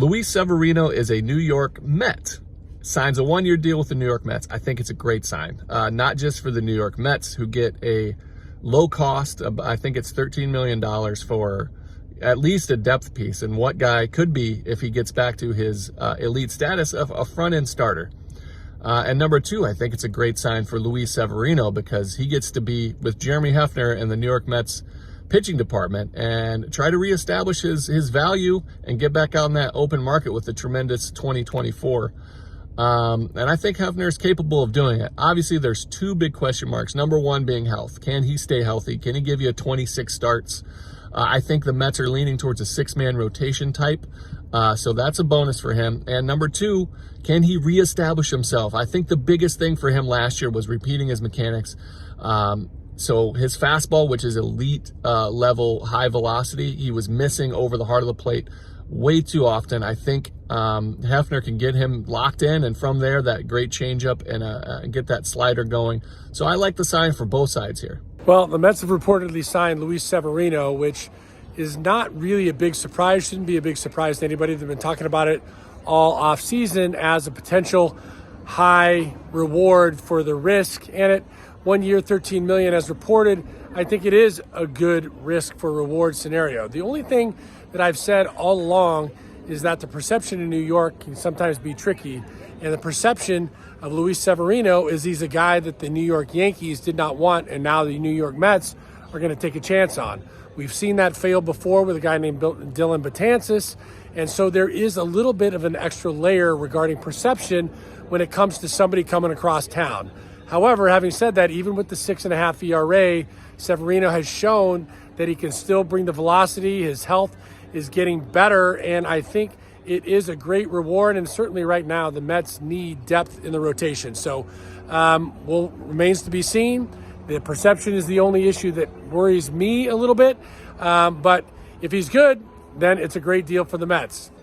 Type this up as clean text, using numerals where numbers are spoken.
Luis Severino is a New York Met. Signs a one-year deal with the New York Mets. I think it's a great sign, not just for the New York Mets, who get a low cost of, I think it's $13 million for at least a depth piece, and what guy could be, if he gets back to his elite status, of a front-end starter. And number two, I think it's a great sign for Luis Severino, because he gets to be with Jeremy Hefner and the New York Mets pitching department and try to reestablish his value and get back out in that open market with the tremendous 2024. And I think Hefner is capable of doing it. Obviously, there's two big question marks. Number one being health. Can he stay healthy? Can he give you 26 starts? I think the Mets are leaning towards a six-man rotation type. So that's a bonus for him. And number two, can he reestablish himself? I think the biggest thing for him last year was repeating his mechanics. So his fastball, which is elite level high velocity, he was missing over the heart of the plate way too often. I think Hefner can get him locked in, and from there, that great changeup and get that slider going. So I like the sign for both sides here. Well, the Mets have reportedly signed Luis Severino, which is not really a big surprise. Shouldn't be a big surprise to anybody. They've been talking about it all off season as a potential high reward for the risk. And at 1 year, $13 million as reported, I think it is a good risk for reward scenario. The only thing that I've said all along is that the perception in New York can sometimes be tricky. And the perception of Luis Severino is he's a guy that the New York Yankees did not want, and now the New York Mets are going to take a chance on. We've seen that fail before with a guy named Dylan Betances, and so there is a little bit of an extra layer regarding perception when it comes to somebody coming across town. However, having said that, even with the 6.5 ERA, Severino has shown that he can still bring the velocity. His health is getting better, and I think it is a great reward. And certainly right now, the Mets need depth in the rotation. So remains to be seen. The perception is the only issue that worries me a little bit. But if he's good, then it's a great deal for the Mets.